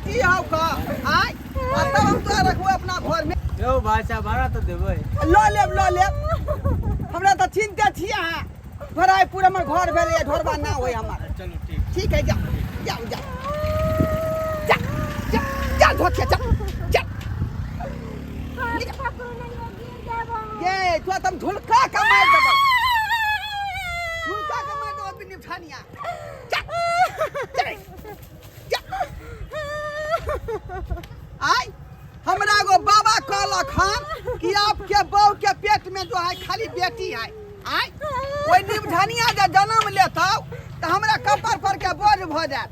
बेटी हो का आय तब हम तोरा रखबो अपना घर में। यो भाषा भाड़ा तो देबै लो लेब हमरा तो चिंता छिया है घोड़ा पूरा में घर भेले ढोरबा ना होय हमार। चलो ठीक ठीक है जाओ जा धोके जा ये तो तुम झुलका का मार देबो बिन ठानिया आय हमरा गो बाबा कहलक हम कि आपके बहू के पेट में जो है खाली बेटी है आय ओइ निमधनिया जे जन्म लेतौ त हमरा कपार पर के बोझ भ जात।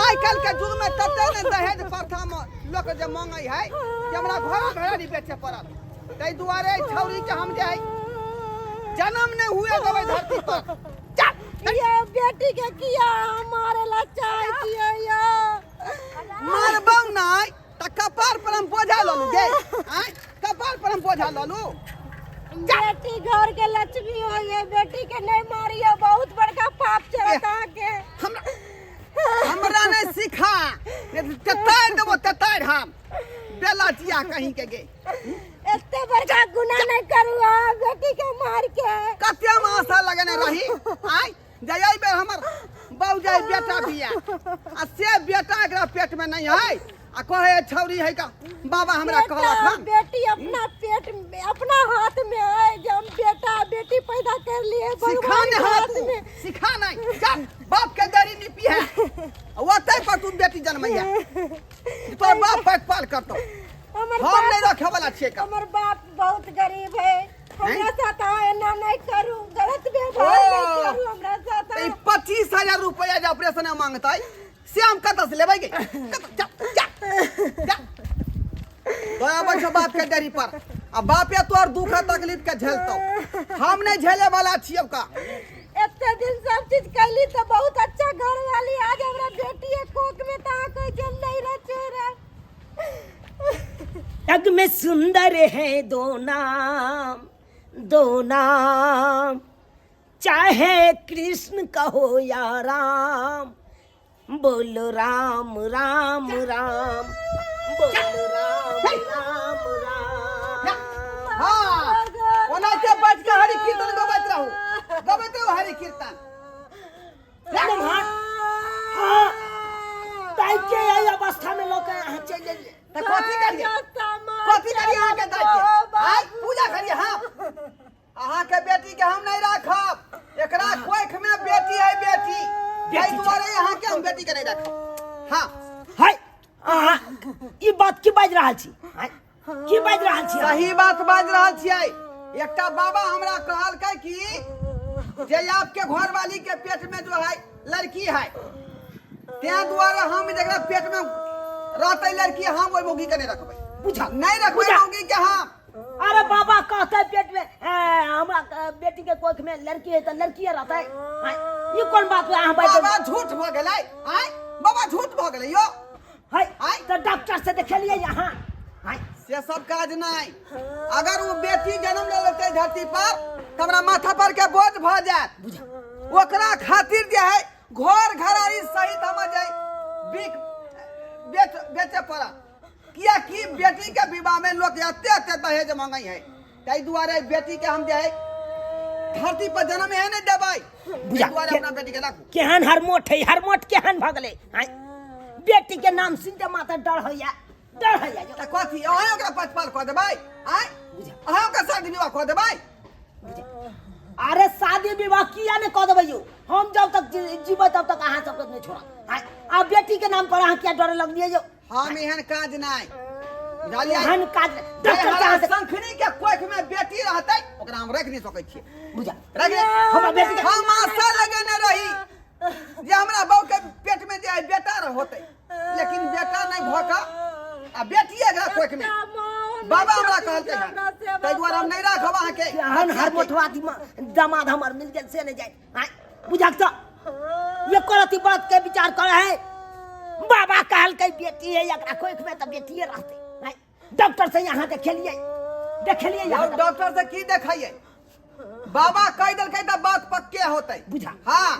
आइ काल के युग में तते ने दहेज प्रथा में लोग जे मांगै है कि हमरा घर घराड़ी बेचे पड़त तै दुआरे छौरी के हम जे है जन्म ने हुए देबै धरती पर। ये बेटी के किया हमारे ला चाय किया या मारबौ नै त कपार पर हम बोझा ललू गे आय कपार पर हम बोझा ललू। बेटी घर के लक्ष्मी हो ये बेटी के नहीं मारियो बहुत बड़का पाप चलता के हमरा ने सिखा ततार देबो ततार हम बेलाटिया कहीं के गे इतने बड़का गुनाह नहीं करू बेटी के मार के कते में आशा लगने रही आय जय बे हमर बहु जाय बेटा बिया आ से बेटा एकरा पेट में नहीं है आ कहे छौरी है का बाबा हमरा कहलक हम बेटी अपना पेट में अपना हाथ में है जब बेटा बेटी पैदा कर लिए सिखाने हाथ में सिखा नहीं जा बाप के दरी निपी है ओतै पर तू बेटी जन्मैया तो बाप पेट पाल करतो हम नहीं रखे वाला छे का। हमर बाप बहुत गरीब है हमरा साथ एना नहीं करू गलत व्यवहार नहीं करू हमरा साथ 25,000 रुपया जे ऑपरेशन में मांगतै से हम कत से लेबै गे जा दया बैठो बाप के डरी पर आ बापे तोर दुख तकलीफ के झेलतो हम नहीं झेले वाला छियौ का। इतने दिन सब चीज कैली तो बहुत अच्छा घर वाली आज हमरा बेटी है कोक में ता कोई जल नहीं रह चेहरा जग में सुंदर है दो नाम चाहे कृष्ण कहो या राम बोलो राम राम राम बोलो राम राम राम। हां ओना के बैठ के हरि कीर्तन गबैत रहू हरि कीर्तन एकदम हां ताई के आई अवस्था में लोग यहाँ चले त कथि करिए अहाँ के दाई के आइ पूजा करिए हम अहाँ के बेटी के हम नहीं राखब एकरा कोख में बेटी है बेटी एहि दुआरे अहाँ के हम बेटी के नहीं राखब। हां हाय ई बात की बाज रहल छी की बाज रहल छी सही बात बाज रहल छियै। एकटा बाबा हमरा कहलकै कि जे आपके घर वाली के पेट में जो है लड़की है ते दुआरे हम जकरा पेट में रहते लड़की हम ओइ मौगी के नहीं रखबै बुझा नहीं रखबै मौगी के हम। अरे बाबा कहते पेट में हमरा बेटी के कोख में लड़की है तो लड़की रहता है ये कौन बात है बाबा झूठ भ गेलै आय बाबा झूठ भ गेलै यो है तो डॉक्टर से दिखलिए यहाँ से सब काज नहीं अगर वो बेटी जन्म ले लेते धरती पर तो हमरा माथा पर के बोझ भ जात ओकरा खातिर जे है घर घराड़ी सहित हम जाय बिक बेचे पड़ा किया कि बेटी के विवाह में लोग एते दहेज मांगै है ताहि दुआरे बेटी के हम जे है धरती पर जन्म है नहीं देबै दुआरे अपना बेटी के राखू। केहन हरमोट है हरमोट केहन भ गेलै बेटी के नाम सुनते माथा डर होइया त कथि अहाँ ओकरा पचपाल क देबै आय अहाँ ओकरा शादी विवाह क देबै। अरे शादी विवाह किया ने क देबै यौ हम जब तक जीबै तब तक अहाँ सब नहीं छोड़ा आ बेटी के नाम पर अहाँ क्या डर लगलिए यौ हम एहन काज नहीं बुझलिए एहन काज डॉक्टर के हाथ संखनी के कोख में बेटी रहतै ओकरा हम रख नहीं सकै छियै बुझा रख हमरा बेटी के हम आशा लगेने रही जे हमरा बहू के पेट में जे बेटा होतै लेकिन बेटा नहीं भोका आ बेटी एकरा कोख में बाबा हमरा कहलकै तै दुआरे हम नहीं राखब अहाँ के केहन हरमोटवा दामाद हमर मिल गेल से नहीं जाय बुझा तो ये करती बात के विचार करे है बाबा कहलकै बेटी है एकरा कोख में तो बेटीए रहते डॉक्टर से यहाँ देखलिए डॉक्टर से की देखिए बाबा कह देलकै त बात पक्के होतै बुझा हां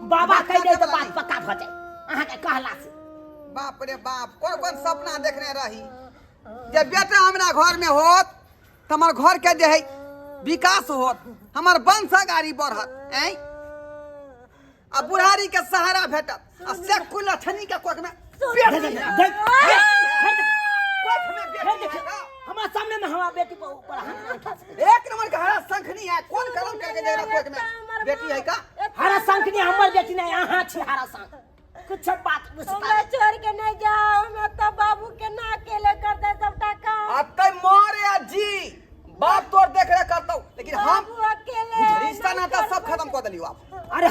बाबा कह दे तो बात पक्का भ जाए अहाँ के कहला से बाप रे बाप, कौन कौन सपना देखने रही जे बेटा हमरा घर में होत तो हमार घर के जे है विकास होत, हमार वंश गाड़ी बढ़त ऐ आ बुढ़ारी के सहारा भेटत आ से कुल लछनी के कोख में हमारे सामने में हमारा बेटी पर ऊपर एक नंबर का हरा शंखनी है, कौन कलम करके दे रहा कोख में बेटी है का? हरा शंख नहीं, हमारी बेटी नहीं, यहाँ छी हरा शंख। कुछ बात मैं छोड़ के नहीं जाओ, मैं तो बाबू के ना अकेले कर दे सबटा काम। अब तय मारे जी बाप तोर देख रहे करता हूँ, लेकिन हम बाबू अकेले रिश्ता नाता सब खत्म कर दिलियो आप। अरे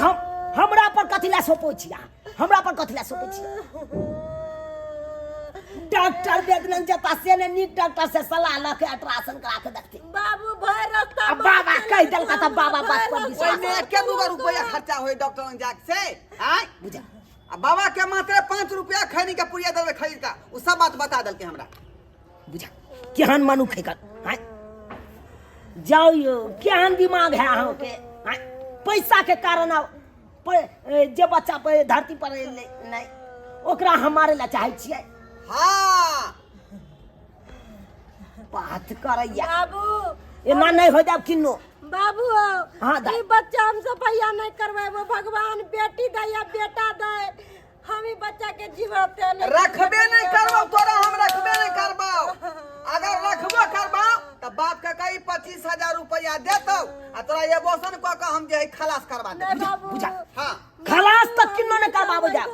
हमरा पर कथिला सोपो छिया, हमरा पर कथिला सोपो छिया। डॉक्टर बेदन जता से ने नीक डॉक्टर से सलाह लके अल्ट्रासाउंड करा के देखते। बाबू भर रास्ता अब बाबा कह देल का त बाबा बात पर ओए विश्वास में के 2 रुपया खर्चा होई डॉक्टर लंग जाके से आय बुझा। अब बाबा के मात्र 5 रुपया खैनी के पुड़िया दवे खरीद का उ सब बात बता दल के हमरा बुझा। केहन मनु खेकर हैं जाओ यो, केहन दिमाग है अहाँ के हैं? पैसा के कारण जे बच्चा पे धरती पर नहीं ओकरा हमारे ला चाहे छियै। हां बात करैया बाबू एना नहीं हो जाब किन्नो। बाबू हाँ, दा। ई बच्चा हम सफैया नहीं करवाबो, भगवान बेटी दे या बेटा दे, हम ई बच्चा के जीवते नहीं रखबे नहीं करबो, तोरा हम रखबे नहीं करबो। अगर रखबो करबो त बाप के कई 25,000 रुपया देतौ आ तोरा ये बोसन क के हम जे है खलास करवा दे। नहीं बाबू। बुझा। हां खलास तक किन्नो ने करबाबो जा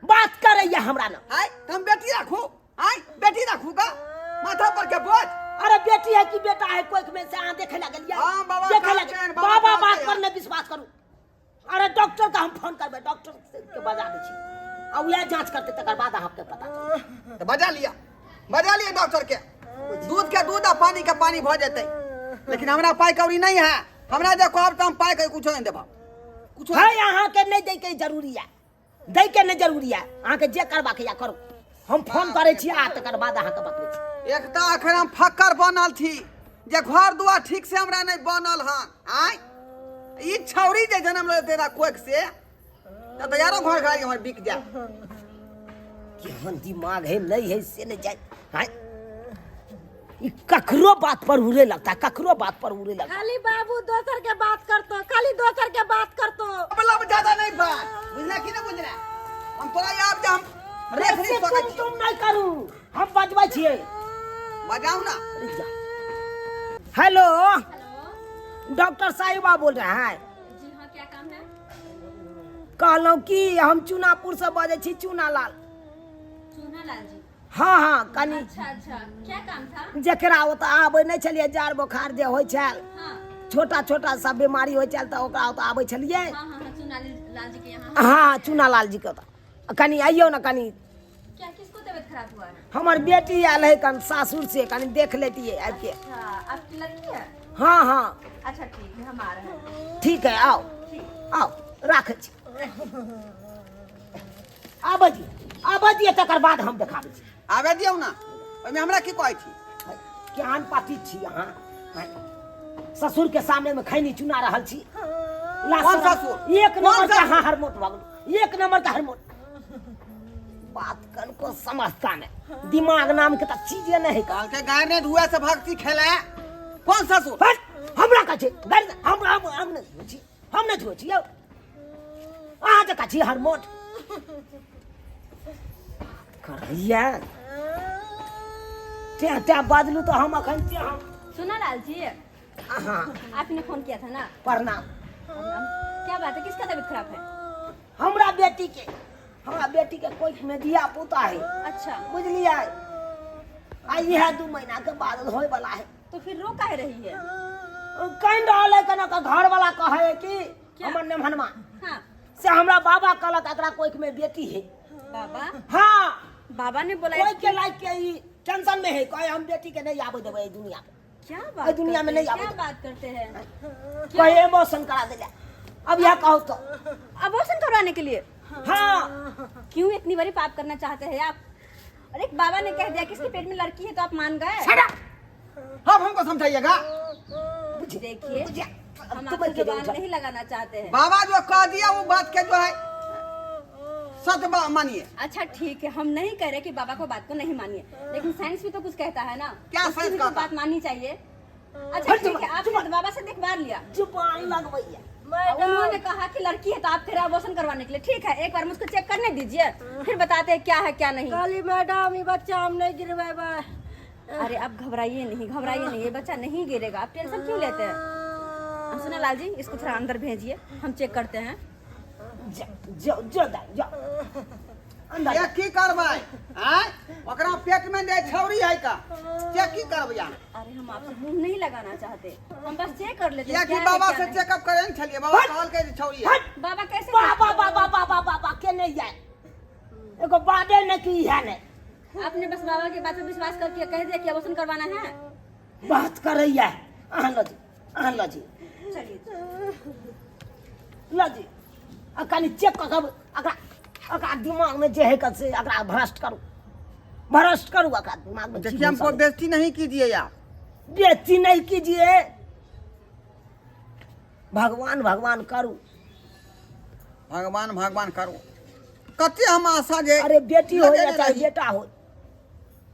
बात करैया हमरा ना। हाय तुम बेटी रखू, हाय बेटी रखू का माथा पर के बोझ। अरे बेटी है कि बेटा है कोई में से आ देखे लगलिया। हाँ, बाबा देखे कहते लगे हैं, बाबा बाबा कहते बात हैं। पर न विश्वास करू। अरे डॉक्टर का हम फोन करबे, डॉक्टर के बजा दे छी अब यह जांच करते तकर बाद आपके पता चलत। तो बजा लिया डॉक्टर के, दूध के दूध आ पानी के पानी भ जेतै, लेकिन हमरा पाई कौड़ी नहीं है। हमरा देखो अब तो हम पाई के कुछ नहीं देबा, कुछ है यहाँ के नहीं दे के जरूरी है, दे के नहीं जरूरी है। अहाँ के जे करबा के या करू, हम फोन करे छी आ तकर बाद अहाँ के बतबै छी। एक तो अखन हम फक्कर बनल थी जे घर दुआर ठीक से हमरा नहीं बनल हन। आय ई छौरी जे जन्म ले तेरा कोख से त यारो घर खाली हमर बिक जा। केहन दिमाग है नहीं है से नहीं जाए हैं? ई ककरो बात पर उड़े लगता है, ककरो बात पर उड़े लगता है। खाली बाबू दोसर के बात करतो, खाली दोसर के बात करतो। मतलब ज्यादा नहीं बात बुझना कि नहीं बुझना। हम तोरा याद जे हम रेख नहीं सकै छी। तुम नहीं करू, हम बजबै छियै। बजाऊ ना। हेलो डॉक्टर साहिबा बोल रहे हैं। जी हाँ, क्या काम है? कहलौं कि हम चूनापुर से बजे छी, चूनालाल। चूनालाल जी। हाँ हाँ कनी अच्छा अच्छा, क्या काम था? जकरा ओतऽ आबै नहीं छलियै, जार बोखार जे होइ छल, हाँ छोटा छोटा सब बीमारी होइ छल तऽ ओकरा ओतऽ आबै छलियै। हाँ हाँ हाँ, चूनालाल जी के यहाँ। हाँ चूनालाल जी के ओतऽ कनी आइयो ना कनी। क्या किसको तबीयत खराब हुआ है? हमर बेटी आयल है कन सासुर से, कनी देख लेतियै आबि के। अच्छा, आपकी लड़की है? हाँ हाँ अच्छा ठीक है, हम आ रहे हैं। ठीक है, आओ आओ राखै छी। आबै दियै तकर बाद हम देखाबै छी। आवे दियौ ना, ओइमे हमरा की कहै छी। केहन पाटी छी अहाँ? ससुर के सामने में खैनी चुना रहल छी। कौन ससुर? एक कौन नंबर का ससुर? हाँ हरमोट भगलू, एक नंबर का हरमोट। बात कन को समझता नहीं, दिमाग नाम के तो चीजें नहीं का। काल के गाय ने धुआ से भक्ति खेले। कौन ससुर? हट, हमरा का छे गाड़ी हम नहीं छी, हम नहीं छी यौ। आ जका छी हरमोट करैया त्या बदलू तो हम अखन हम। चूनालाल जी, हाँ आपने फोन किया था ना? प्रणाम। क्या बात है, किसका तबीयत खराब है? हमरा बेटी के कोख में दिया पुता है, अच्छा, बुझलिए। आ यह 2 महीना के बाद होय वाला है। तो फिर रो काहे रही है? कहीं रहले कना का घर वाला कहे कि क्या? हमर नाम हनुमा हाँ, से हमरा बाबा कहलक एकरा कोख में बेटी है। बाबा हाँ बाबा ने बोला कोई के लायक के ई टेंशन में है, कहे हम बेटी के नहीं आवे देबे दुनिया में। क्या ये बात दुनिया में करते नहीं हैं? क्या आवे। बात करते हैं? कहे इमोशन करा देला। अब यह कहो तो अबॉर्शन करवाने के लिए? हाँ क्यों इतनी बड़ी पाप करना चाहते हैं आप? अरे बाबा ने कह दिया कि इसके पेट में लड़की है तो आप मान गए? अब हमको समझाइएगा। देखिए, हम तुम आपको के जुबान उठा। नहीं लगाना चाहते हैं। बाबा जो कह दिया वो बात के जो है सच मानिए। अच्छा ठीक है, हम नहीं कह रहे कि बाबा को बात को नहीं मानिए, लेकिन साइंस भी तो कुछ कहता है ना, क्या उसकी साइंस भी तो कहता? बात माननी चाहिए। अच्छा ठीक है, आपने तो बाबा से दिखवा लिया, जुबान लगवैया। उन्होंने कहा कि लड़की है तो आप कह रहे अबॉर्शन करवाने के लिए। ठीक है, एक बार मुझको चेक करने दीजिए, फिर बताते हैं क्या है क्या नहीं। काली मैडम ये बच्चा हम नहीं गिरवाएबा। अरे आप घबराइए नहीं, ये बच्चा नहीं गिरेगा, आप टेंशन क्यों लेते हैं। सुना लाल जी, इसको थोड़ा अंदर भेजिए, हम चेक करते हैं। जा अंदर ये की करबै आय ओकरा पेट में दे छौरी है का ये की करबै या अरे हम आपसे मुंह नहीं लगाना चाहते, हम बस चेक कर लेते ये हैं की क्या है, बाबा क्या से नहीं। चेकअप करे न छलिए बाबा कहल के छौरी है। बाबा कैसे बाबा बाबा बाबा बाबा के नहीं जाए एगो बादे न की है ने आपने बस बाबा की बात पे विश्वास करके कह दिया कि अबॉर्शन करवाना है। बात करैया आन लो जी चलिए लो जी अकानी चेक कर अकरा दिमाग में जे है कद से अकरा भ्रष्ट करू अकरा दिमाग में देखिए हमको बेइज्जती नहीं कीजिए यार, बेइज्जती नहीं कीजिए, भगवान करू भगवान करो। कते हम आशा जे अरे बेटी हो या लगेले चाहे रही। बेटा हो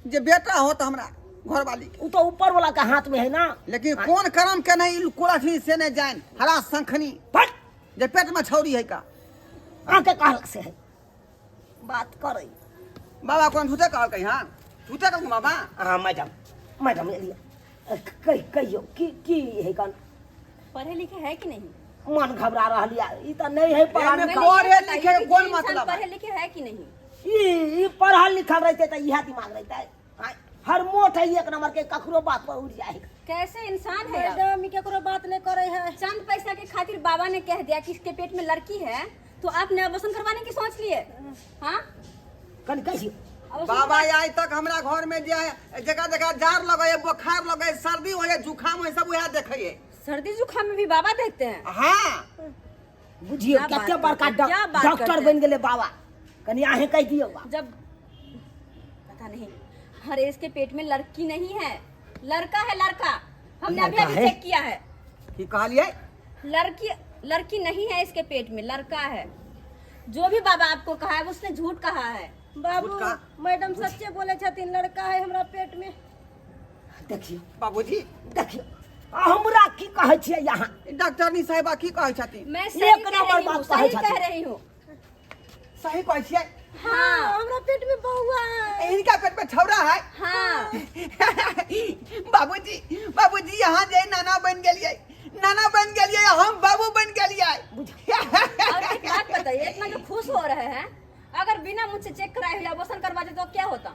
जे बेटा हो तो हमरा घर वाली के, वो तो ऊपर वाला का हाथ में है ना। लेकिन कौन करम के नहीं कोलाठी से ने जान हरा शंखनी फट जे पेट में छौरी है का। आके कहलक से है बात करे। बाबा कौन झूठे कहल कही हां झूठे कहल बाबा। हाँ मैडम एलिया कहियो की है कन पढ़े लिखे है कि नहीं? मन घबरा रहल या ई त नहीं है पढ़ा एमे लिखा पढ़े बताइए लिखे कि कौन जो इंसान मतलब है? पढ़े लिखे है कि नहीं? ई पढ़ल लिखल रहते त इहा दिमाग रहता है। हर मोट है एक नंबर के ककरो बात पर उड़ जाए। कैसे इंसान है आप? मैडम ये केकरो बात नहीं करे है। चंद पैसा के खातिर बाबा ने कह दिया कि इसके पेट में लड़की है तो आपने अबॉर्शन करवाने की सोच लिए। हाँ कन कैसी बाबा आज तक हमरा घर में जे जगह जार लगे बुखार लगे सर्दी हो जुकाम हो सब वह देखे। सर्दी जुकाम में भी बाबा देखते हैं? हाँ बुझियो क्या बात कते बड़का करते हैं? क्या बात डॉक्टर करते बन गेले बाबा कनी आहे कह दियो बा। जब पता नहीं, अरे इसके पेट में लड़की नहीं है, लड़का है, लड़का। हमने अभी लड़का अभी है? चेक किया है, की कहलिए लड़की नहीं है इसके पेट में, लड़का है। जो भी बाबा आपको कहा है उसने झूठ कहा है। बाबू झूठ मैडम सच्चे बोले छथिन, लड़का है हमरा पेट में। देखियो बाबूजी देखियो हमरा की कहै छियै यहाँ डॉक्टरनी साहिबा की कहै छथिन? मैं एक सही कह नंबर रही हूँ, बात सही कहै कह छथिन। रही हूँ। सही कहै छियै? हाँ हमरा पेट में बहुआ है। इनका पेट में छौरा है। हाँ बाबूजी यहाँ जे नाना बन गेलिए हम बाबू बन गेलिए। और एक बात बताइए, इतना जो खुश हो रहे हैं, अगर बिना मुझसे चेक कराए हुए अबॉर्शन करवा दे तो क्या होता?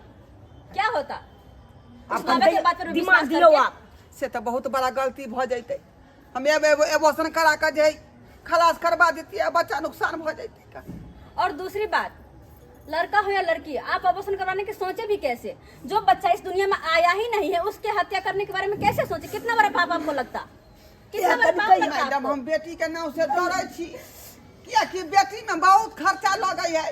उस बाबा की बात पर दिमाग विश्वास दियो करके- आप से तो बहुत बड़ा गलती भ जैते। हम एबॉर्शन करा के जे खलास करवा देती बच्चा नुकसान भ जैते का। और दूसरी बात, लड़का हो या लड़की, आप अबॉर्शन करवाने की सोचे भी कैसे? जो बच्चा इस दुनिया में आया ही नहीं है उसके हत्या करने के बारे में कैसे सोचे? कितना बड़ा पाप आपको लगता? कितना बड़ा पाप लगता जब आपको? हम बेटी के नाम से डरे छी कि बेटी में बहुत खर्चा लगे है।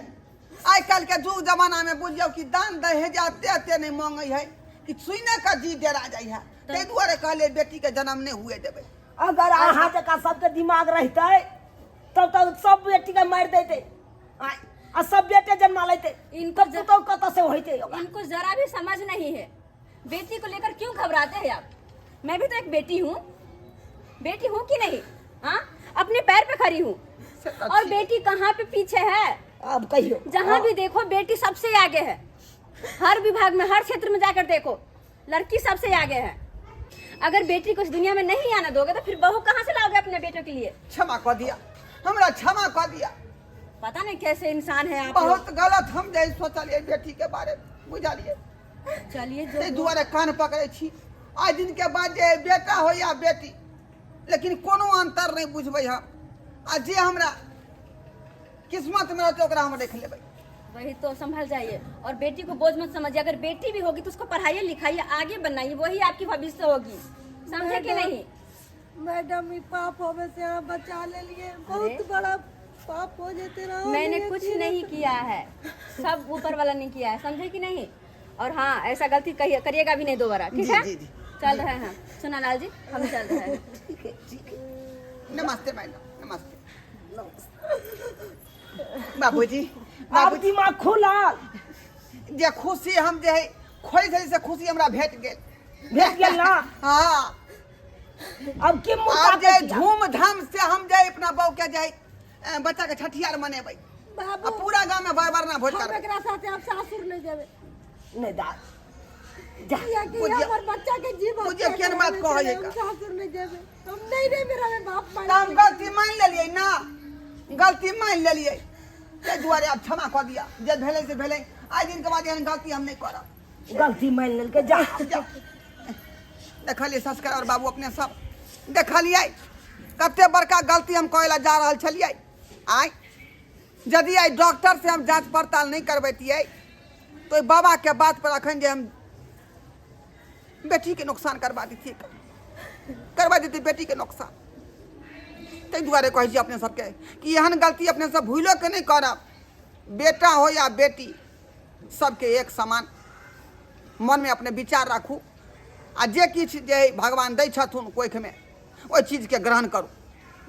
आज कल के जुग जमाना में बुझियो कि दान दहेज अते नहीं मांगे है कि सुने का जी डेरा जाए है। ते दुआरे कहले बेटी के जन्म नहीं हुए देवे। अगर अहाँ जका सबके दिमाग रहते तब तो सब बेटी के मार देते आ सब बेटे जन्मा लेते। इनको तो कत से होते होगा। इनको जरा भी समझ नहीं है। बेटी को लेकर क्यों घबराते हैं आप? मैं भी तो एक बेटी हूँ कि नहीं? हाँ, अपने पैर पे खड़ी हूँ। और बेटी कहाँ पे पीछे है? अब कहियो जहाँ भी देखो बेटी सबसे आगे है। हर विभाग में, हर क्षेत्र में जाकर देखो, लड़की सबसे आगे है। अगर बेटी को इस दुनिया में नहीं आना दोगे तो फिर बहू कहाँ से लाओगे अपने बेटों के लिए? क्षमा कर दिया, हमरा क्षमा कर दिया। पता नहीं कैसे इंसान है आप बहुत गलत हम जे सोचलिए बेटी के बारे में बुझलिए। लोग। चलिए ते जो दुआरे कान पकड़े छी। आज दिन के बाद जे बेटा हो या बेटी, लेकिन कोनो अंतर नहीं बुझबै हम। आ जे हमरा किस्मत में रहते ओकरा हम देख लेबै। वही तो, संभल जाइए और बेटी को बोझ मत समझिए। अगर बेटी भी होगी तो उसको पढ़ाइए लिखाइए, आगे बनाइए, वही आपकी भविष्य होगी। समझे कि नहीं? मैडम ये पाप होवे से आप बचा ले लिए, बहुत बड़ा पाप हो जाते रहो। मैंने कुछ नहीं किया है, सब ऊपर वाला ने किया है। समझे कि नहीं? और हाँ, ऐसा गलती करिएगा भी नहीं दोबारा, ठीक है? जी। चल रहे हैं सुना लाल जी, हम चल रहे हैं। ठीक है नमस्ते मैडम, नमस्ते। बाबूजी अब दिमाग खुलल जे खुशी हम जे है खोई से खुशी हमरा भेट गेल ना। हाँ अब के मुंह अब जे ताकत धूमधाम से हम जाए अपना बहू के जाए बच्चा के छठियार मनेबै बाबू अब पूरा गांव में बरबरना भोज हम करबै एकरा साथे अब सासुर नहीं जेबे नहीं दाद जा या कि मुझे- हमर बच्चा के जीवन मुझे केहन बात कहै है हम का? सासुर नहीं जेबे हम नहीं मेरा में बाप तो हम मारे गलती मान लेलिए ना गलती मान लेलिए ताहि दुआरे अब क्षमा कऽ दिया जे भेलै से भेलै आइ दिन के बाद एहन गलती हम नहीं करब गलती मान लेलके जा जा। देखलिए संस्कार और बाबू अपने सब देखलिए कते बड़का गलती हम करै ला जा रहल छलिए आइ यदि आइ डॉक्टर से हम जांच पड़ताल नहीं करबैतियै तो बाबा के बात पर अखन जे हम बेटी के नुकसान करवा देती बेटी के नुकसान ताहि दुआरे कहै छी अपने सबके कि एहन गलती अपने सब भूलो के नहीं करब बेटा हो या बेटी सबके एक समान मन में अपने विचार राखू आ जे किछु जे भगवान दै छथुन कोखिमे ओहि चीजके ग्रहण करू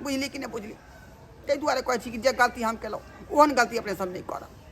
बुझली कि नहीं बुझली ताहि दुआरे कहै छी कि जे गलती हम केलहुँ ओहन गलती अपने सब नहीं करब